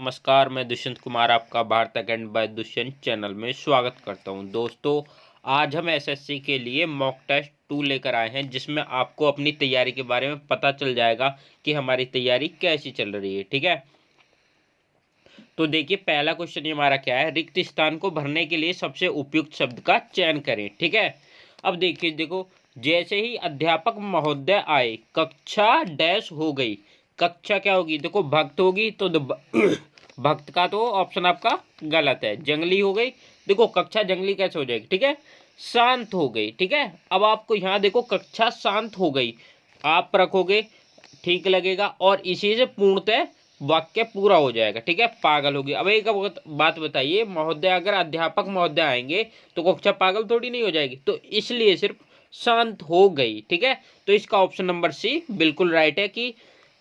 नमस्कार, मैं दुष्यंत कुमार आपका Bharat academy by Dushyant channel में स्वागत करता हूं। दोस्तों, आज हम एसएससी के लिए मॉक टेस्ट 2 लेकर आए हैं, जिसमें आपको अपनी तैयारी के बारे में पता चल जाएगा कि हमारी तैयारी कैसी चल रही है। ठीक है, तो देखिए पहला क्वेश्चन हमारा क्या है। रिक्त स्थान को भरने के लिए सबसे उपयुक्त शब्द का चयन करें। ठीक है, अब देखिए, देखो, जैसे ही अध्यापक महोदय आए, कक्षा डैश हो गई। कक्षा क्या होगी? देखो भक्त होगी, तो भक्त का तो ऑप्शन आपका गलत है। जंगली हो गई, देखो कक्षा जंगली कैसे हो जाएगी? ठीक है, शांत हो गई। ठीक है, अब आपको यहाँ देखो कक्षा शांत हो गई, आप रखोगे ठीक लगेगा, और इसी से पूर्णतः वाक्य पूरा हो जाएगा। ठीक है, पागल होगी। अब एक बात बताइए, महोदय अगर अध्यापक महोदय आएंगे तो कक्षा पागल थोड़ी नहीं हो जाएगी, तो इसलिए सिर्फ शांत हो गई। ठीक है, तो इसका ऑप्शन नंबर सी बिल्कुल राइट है कि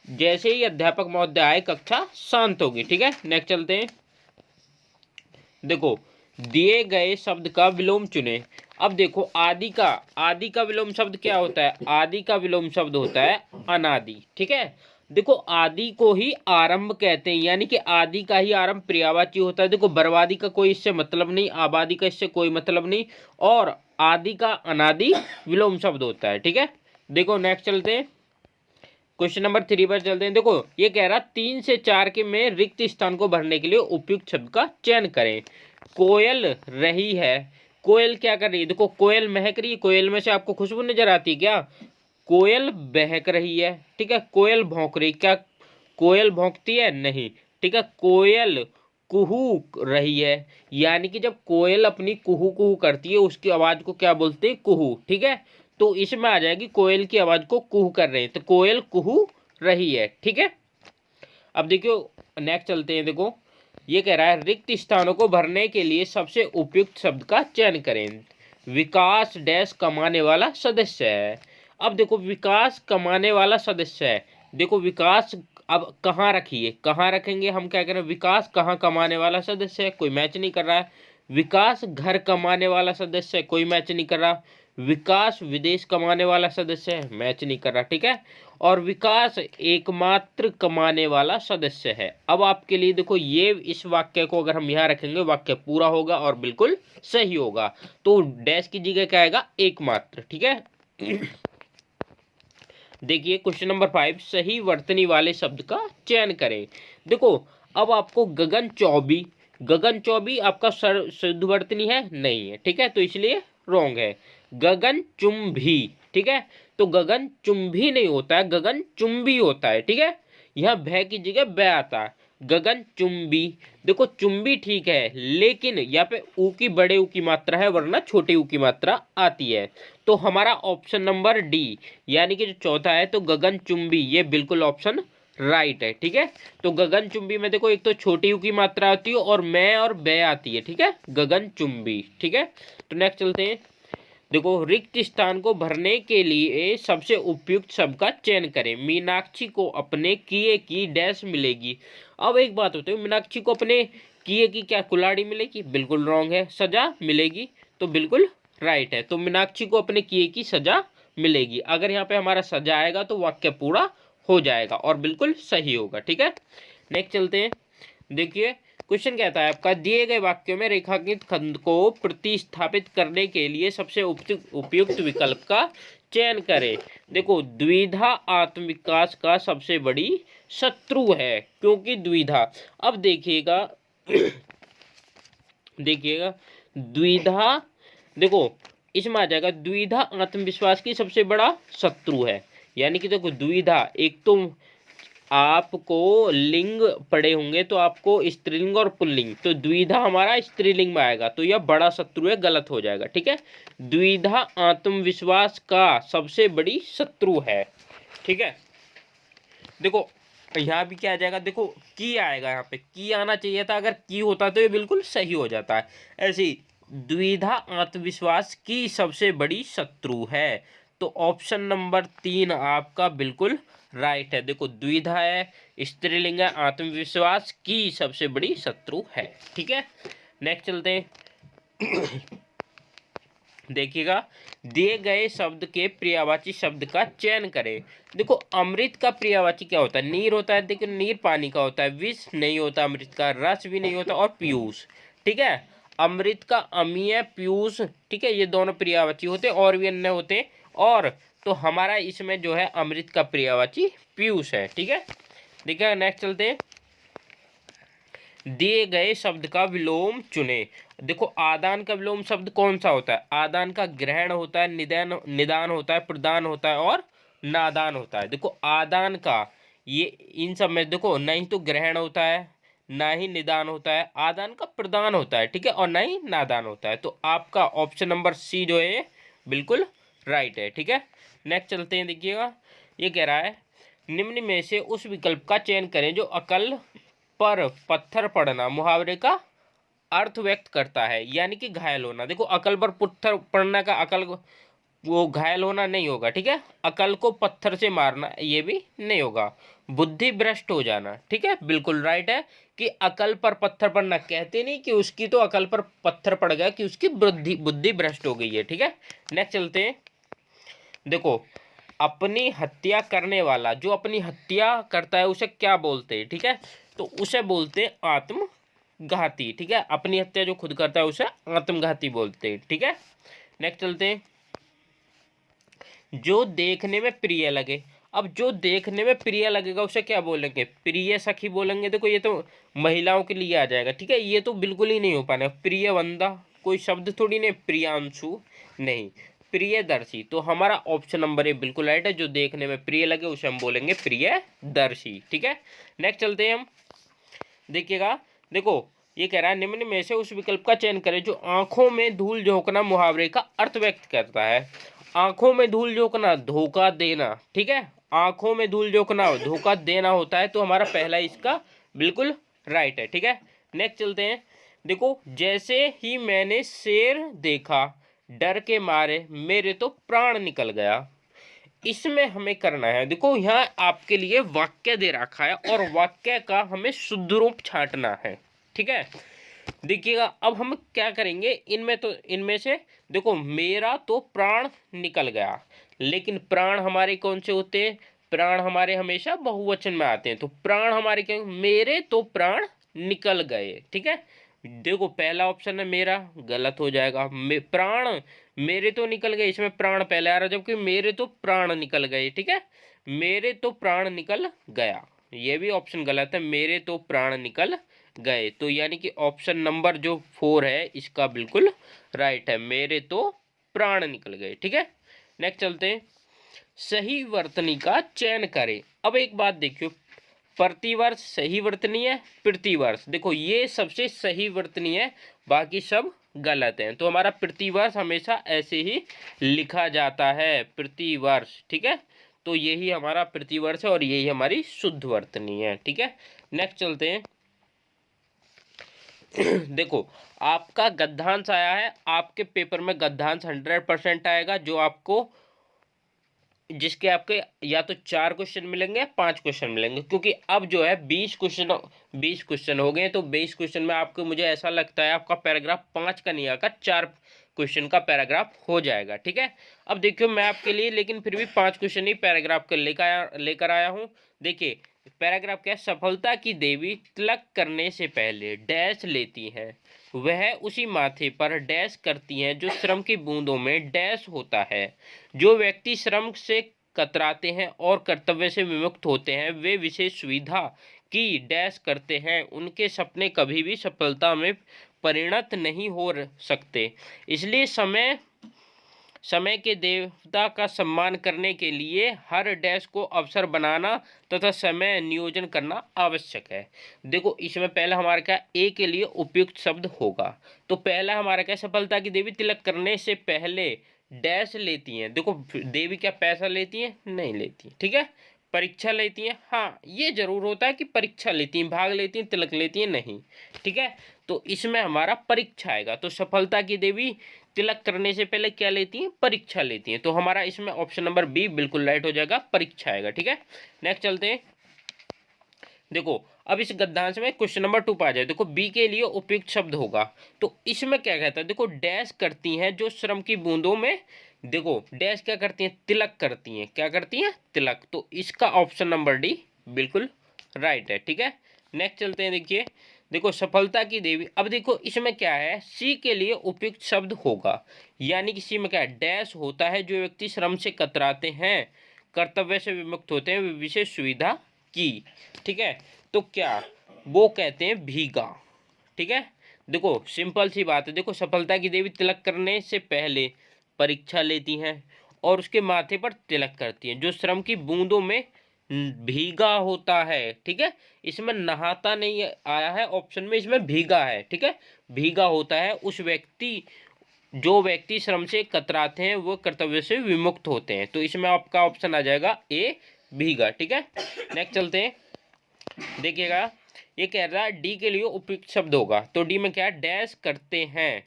जैसे ही अध्यापक महोदय आए कक्षा शांत होगी। ठीक है, नेक्स्ट चलते हैं। देखो, दिए गए शब्द का विलोम चुने। अब देखो, आदि का विलोम शब्द क्या होता है? आदि का विलोम शब्द होता है अनादि। ठीक है, देखो आदि को ही आरंभ कहते हैं, यानी कि आदि का ही आरंभ पर्यायवाची होता है। देखो बर्बादी का कोई इससे मतलब नहीं, आबादी का इससे कोई मतलब नहीं, और आदि का अनादि विलोम शब्द होता है। ठीक है, देखो नेक्स्ट चलते हैं, क्वेश्चन नंबर 3 पर चलते हैं। देखो ये कह रहा 3 से 4 के में रिक्त स्थान को भरने के लिए उपयुक्त शब्द का चयन करें। कोयल रही है, कोयल क्या कर रही है? देखो कोयल महक रही है, कोयल में से आपको खुशबू नजर आती है क्या? कोयल बहक रही है। ठीक है, कोयल भौंक रही, क्या कोयल भौंकती है? नहीं। ठीक है, कोयल कुहू रही है, यानी कि जब कोयल अपनी कुहू कुहू करती है उसकी आवाज को क्या बोलते हैं? कुहू। ठीक है, तो इसमें आ जाएगी कोयल की आवाज को कुहू कर रहे हैं, तो कोयल कुहू रही है। ठीक है, अब देखियो नेक्स्ट चलते हैं। देखो ये कह रहा है रिक्त स्थानों को भरने के लिए सबसे उपयुक्त शब्द का चयन करें। विकास डैश कमाने वाला सदस्य है। अब देखो विकास कमाने वाला सदस्य है, देखो विकास अब कहाँ रखिए, कहाँ रखेंगे हम? क्या करें, विकास कहाँ कमाने वाला सदस्य है? कोई मैच नहीं कर रहा है। विकास घर कमाने वाला सदस्य है, कोई मैच नहीं कर रहा। विकास विदेश कमाने वाला सदस्य है, मैच नहीं कर रहा। ठीक है, और विकास एकमात्र कमाने वाला सदस्य है। अब आपके लिए देखो, ये इस वाक्य को अगर हम यहाँ रखेंगे वाक्य पूरा होगा और बिल्कुल सही होगा, तो डैश की जगह क्या आएगा? एकमात्र। ठीक है, देखिए क्वेश्चन नंबर 5, सही वर्तनी वाले शब्द का चयन करें। देखो अब आपको गगन चौबी, गगन चौबी आपका शुद्ध वर्तनी है? नहीं है। ठीक है, तो इसलिए रॉन्ग है। गगन चुंबी, ठीक है, तो गगन चुंबी नहीं होता है, गगन चुंबी होता है। ठीक है, यहाँ भय की जगह बै आता है, गगन चुंबी। देखो चुंबी ठीक है, लेकिन यहाँ पे ऊ की बड़े ऊ की मात्रा है, वरना छोटे ऊ की मात्रा आती है। तो हमारा ऑप्शन नंबर डी, यानी कि जो चौथा है, तो गगन चुंबी, ये बिल्कुल ऑप्शन राइट है। ठीक है, तो गगन चुंबी में देखो एक तो छोटी यू की मात्रा आती है और मैं और बे आती है। ठीक है, गगन चुंबी। ठीक है, तो नेक्स्ट चलते हैं। देखो रिक्त स्थान को भरने के लिए सबसे उपयुक्त शब्द का चयन करें। मीनाक्षी को अपने किए की डैश मिलेगी। अब एक बात होती है, मीनाक्षी को अपने किए की क्या कुल्हाड़ी मिलेगी? बिल्कुल रॉन्ग है। सजा मिलेगी, तो बिल्कुल राइट है। तो मीनाक्षी को अपने किए की सजा मिलेगी, अगर यहाँ पे हमारा सजा आएगा तो वाक्य पूरा हो जाएगा और बिल्कुल सही होगा। ठीक है, नेक्स्ट चलते हैं। देखिए क्वेश्चन कहता है आपका, दिए गए वाक्यों में रेखांकित खंड को प्रतिस्थापित करने के लिए सबसे उपयुक्त विकल्प का चयन करें। देखो द्विधा आत्मविकास का सबसे बड़ी शत्रु है, क्योंकि द्विधा, अब देखिएगा देखिएगा द्विधा, देखो इसमें आ जाएगा द्विधा आत्मविश्वास की सबसे बड़ा शत्रु है। यानी कि देखो द्विधा, एक तो आपको लिंग पढ़े होंगे तो आपको स्त्रीलिंग और पुल्लिंग, तो द्विधा हमारा स्त्रीलिंग में आएगा, तो यह बड़ा शत्रु है, गलत हो जाएगा। ठीक है, द्विधा आत्मविश्वास का सबसे बड़ी शत्रु है। ठीक है, देखो यहाँ भी क्या आ जाएगा? देखो की आएगा, यहाँ पे की आना चाहिए था, अगर की होता तो ये बिल्कुल सही हो जाता है। ऐसी द्विधा आत्मविश्वास की सबसे बड़ी शत्रु है, तो ऑप्शन नंबर 3 आपका बिल्कुल राइट है। देखो द्विधा है, स्त्रीलिंग है, आत्मविश्वास की सबसे बड़ी शत्रु है। ठीक है, नेक्स्ट चलते हैं। देखिएगा, दिए गए शब्द के पर्यायवाची शब्द का चयन करें। देखो अमृत का पर्यायवाची क्या होता है? नीर होता है। देखो नीर पानी का होता है, विष नहीं होता अमृत का, रस भी नहीं होता, और पीयूष। ठीक है, अमृत का अमीय, पीयूष, ठीक है, ये दोनों पर्यायवाची होते हैं, और भी अन्य होते हैं। और तो हमारा इसमें जो है अमृत का पर्यायवाची पीयूष है। ठीक है, देखिए नेक्स्ट चलते हैं। दिए गए शब्द का विलोम चुने। देखो आदान का विलोम शब्द कौन सा होता है? आदान का ग्रहण होता है, निदान निदान होता है, प्रदान होता है, और नादान होता है। देखो आदान का, ये इन सब में देखो नहीं तो ग्रहण होता है, ना ही निदान होता है, आदान का प्रदान होता है, ठीक है, और ना ही नादान होता है। तो आपका ऑप्शन नंबर सी जो है बिल्कुल राइट है। ठीक है, नेक्स्ट चलते हैं। देखिएगा, ये कह रहा है निम्न में से उस विकल्प का चयन करें जो अकल पर पत्थर पड़ना मुहावरे का अर्थ व्यक्त करता है, यानी कि घायल होना। देखो अकल पर पत्थर पड़ना का अकल वो घायल होना नहीं होगा। ठीक है, अकल को पत्थर से मारना ये भी नहीं होगा। बुद्धि भ्रष्ट हो जाना, ठीक है, बिल्कुल राइट है कि अकल पर पत्थर पड़ना, कहते नहीं कि उसकी तो अकल पर पत्थर पड़ गया, कि उसकी बुद्धि बुद्धि भ्रष्ट हो गई है। ठीक है, नेक्स्ट चलते हैं। देखो अपनी हत्या करने वाला, जो अपनी हत्या करता है उसे क्या बोलते हैं? ठीक है, तो उसे बोलते हैं आत्मघाती। ठीक है, अपनी हत्या जो खुद करता है उसे आत्मघाती बोलते हैं। ठीक है, नेक्स्ट चलते हैं। जो देखने में प्रिय लगे। अब जो देखने में प्रिय लगेगा उसे क्या बोलेंगे? प्रिय सखी बोलेंगे। देखो ये तो महिलाओं के लिए आ जाएगा। ठीक है, ये तो बिल्कुल ही नहीं हो पाना। प्रिय वंदा कोई शब्द थोड़ी नहीं, प्रियांशु नहीं, प्रियदर्शी। तो हमारा ऑप्शन नंबर ए बिल्कुल राइट है, जो देखने में प्रिय लगे उसे हम बोलेंगे प्रियदर्शी। ठीक है, नेक्स्ट चलते हैं हम। देखिएगा, देखो ये कह रहा है निम्न में से उस विकल्प का चयन करें जो आंखों में धूल झोंकना मुहावरे का अर्थ व्यक्त करता है। आंखों में धूल झोंकना, धोखा देना। ठीक है, आंखों में धूल झोंकना धोखा देना होता है, तो हमारा पहला इसका बिल्कुल राइट है। ठीक है, नेक्स्ट चलते हैं। देखो जैसे ही मैंने शेर देखा डर के मारे मेरे तो प्राण निकल गया। इसमें हमें करना है, देखो यहाँ आपके लिए वाक्य दे रखा है और वाक्य का हमें शुद्ध रूप छांटना है। ठीक है, देखिएगा अब हम क्या करेंगे, इनमें से देखो मेरा तो प्राण निकल गया, लेकिन प्राण हमारे कौन से होते हैं? प्राण हमारे हमेशा बहुवचन में आते हैं, तो प्राण हमारे क्या? मेरे तो प्राण निकल गए। ठीक है, देखो पहला ऑप्शन है मेरा, गलत हो जाएगा। प्राण मेरे तो निकल गए, इसमें प्राण पहले आ रहा है, जबकि मेरे तो प्राण निकल गए। ठीक है, मेरे तो प्राण निकल गया, ये भी ऑप्शन गलत है, मेरे तो प्राण निकल गए। तो यानी कि ऑप्शन नंबर जो 4 है इसका बिल्कुल राइट है, मेरे तो प्राण निकल गए। ठीक है, नेक्स्ट चलते हैं। सही वर्तनी का चयन करें। अब एक बात देखियो, प्रतिवर्ष सही वर्तनी है, प्रतिवर्ष देखो ये सबसे सही वर्तनी है, बाकी सब गलत है। तो हमारा प्रतिवर्ष हमेशा ऐसे ही लिखा जाता है, प्रतिवर्ष। ठीक है, तो यही हमारा प्रतिवर्ष है और यही हमारी शुद्ध वर्तनी है। ठीक है, नेक्स्ट चलते हैं। देखो आपका गद्यांश आया है, आपके पेपर में गद्यांश 100% आएगा, जो आपको जिसके आपके या तो 4 क्वेश्चन मिलेंगे या 5 क्वेश्चन मिलेंगे, क्योंकि अब जो है 20 क्वेश्चन हो गए। तो 20 क्वेश्चन में आपको, मुझे ऐसा लगता है आपका पैराग्राफ 5 का नहीं आएगा, 4 क्वेश्चन का पैराग्राफ हो जाएगा। ठीक है, अब देखियो मैं आपके लिए लेकिन फिर भी 5 क्वेश्चन ही पैराग्राफ के लेकर आया हूँ। देखिए पैराग्राफ क्या है? सफलता की देवी तिलक करने से पहले डैश लेती हैं, वह उसी माथे पर डैश करती हैं जो श्रम की बूंदों में डैश होता है। जो व्यक्ति श्रम से कतराते हैं और कर्तव्य से विमुक्त होते हैं, वे विशेष सुविधा की डैश करते हैं, उनके सपने कभी भी सफलता में परिणत नहीं हो सकते। इसलिए समय के देवता का सम्मान करने के लिए हर डैश को अवसर बनाना तथा समय नियोजन करना आवश्यक है। देखो इसमें पहला हमारा क्या ए के लिए उपयुक्त शब्द होगा, तो पहला हमारा क्या? सफलता की देवी तिलक करने से पहले डैश लेती हैं। देखो देवी क्या पैसा लेती हैं? नहीं लेती। ठीक है, परीक्षा लेती हैं, हाँ ये जरूर होता है कि परीक्षा लेती हैं, भाग लेती हैं, तिलक लेती हैं नहीं। ठीक है, तो इसमें हमारा परीक्षा आएगा। तो सफलता की देवी तिलक करने से पहले क्या लेती हैं? परीक्षा लेती हैं। तो हमारा इसमें ऑप्शन नंबर बी बिल्कुल राइट हो जाएगा, परीक्षा आएगा। ठीक है, नेक्स्ट चलते हैं। देखो अब इस गद्यांश में क्वेश्चन नंबर 2 पे आ जाए। देखो बी के लिए उपयुक्त शब्द होगा, तो इसमें क्या कहता है, देखो डैश करती हैं जो श्रम की बूंदों में, देखो डैश क्या करती हैं, तिलक करती हैं, क्या करती हैं, तिलक। तो इसका ऑप्शन नंबर डी बिल्कुल राइट है। ठीक है, नेक्स्ट चलते हैं। देखिए देखो सफलता की देवी, अब देखो इसमें क्या है, सी के लिए उपयुक्त शब्द होगा, यानी कि सी में क्या है, डैश होता है जो व्यक्ति श्रम से कतराते हैं, कर्तव्य से विमुक्त होते हैं, विशेष सुविधा की। ठीक है, तो क्या वो कहते हैं भीगा। ठीक है, देखो सिंपल सी बात है। देखो सफलता की देवी तिलक करने से पहले परीक्षा लेती हैं और उसके माथे पर तिलक करती हैं जो श्रम की बूंदों में भीगा होता है। ठीक है, इसमें नहाता नहीं आया है ऑप्शन में, इसमें भीगा है। ठीक है, भीगा होता है उस व्यक्ति, जो व्यक्ति श्रम से कतराते हैं वो कर्तव्य से विमुक्त होते हैं। तो इसमें आपका ऑप्शन आ जाएगा ए भीगा। ठीक है, नेक्स्ट चलते हैं। देखिएगा ये कह रहा है डी के लिए उपयुक्त शब्द होगा, तो डी में क्या डैश करते हैं,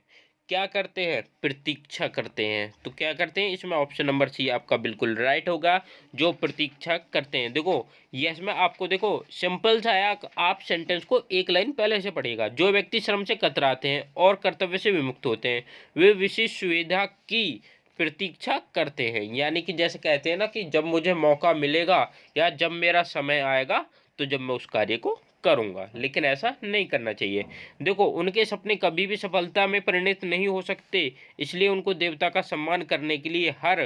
क्या करते हैं, प्रतीक्षा करते हैं। तो क्या करते हैं, इसमें ऑप्शन नंबर सी आपका बिल्कुल राइट होगा, जो प्रतीक्षा करते हैं। देखो ये इसमें आपको देखो सिंपल सा है, आप सेंटेंस को एक लाइन पहले से पढ़िएगा। जो व्यक्ति श्रम से कतराते हैं और कर्तव्य से विमुक्त होते हैं वे विशेष सुविधा की प्रतीक्षा करते हैं, यानी कि जैसे कहते हैं ना कि जब मुझे मौका मिलेगा या जब मेरा समय आएगा तो जब मैं उस कार्य को करूंगा, लेकिन ऐसा नहीं करना चाहिए। देखो उनके सपने कभी भी सफलता में परिणत नहीं हो सकते, इसलिए उनको देवता का सम्मान करने के लिए हर,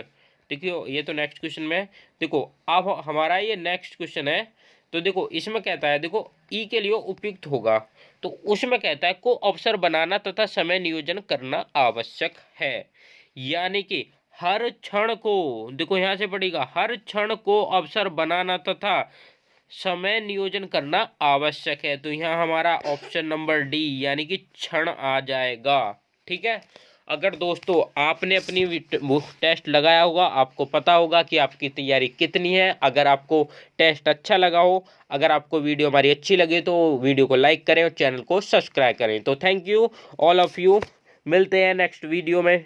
देखियो ये तो नेक्स्ट क्वेश्चन में, देखो अब हमारा ये नेक्स्ट क्वेश्चन है। तो देखो इसमें कहता है, देखो ई के लिए उपयुक्त होगा, तो उसमें कहता है को अवसर बनाना तथा समय नियोजन करना आवश्यक है, यानी कि हर क्षण को, देखो यहाँ से पढ़ेगा, हर क्षण को अवसर बनाना तथा समय नियोजन करना आवश्यक है। तो यहाँ हमारा ऑप्शन नंबर डी यानी कि क्षण आ जाएगा। ठीक है, अगर दोस्तों आपने अपनी टेस्ट लगाया होगा, आपको पता होगा कि आपकी तैयारी कितनी है। अगर आपको टेस्ट अच्छा लगा हो, अगर आपको वीडियो हमारी अच्छी लगे तो वीडियो को लाइक करें और चैनल को सब्सक्राइब करें। तो thank you all of you, मिलते हैं नेक्स्ट वीडियो में।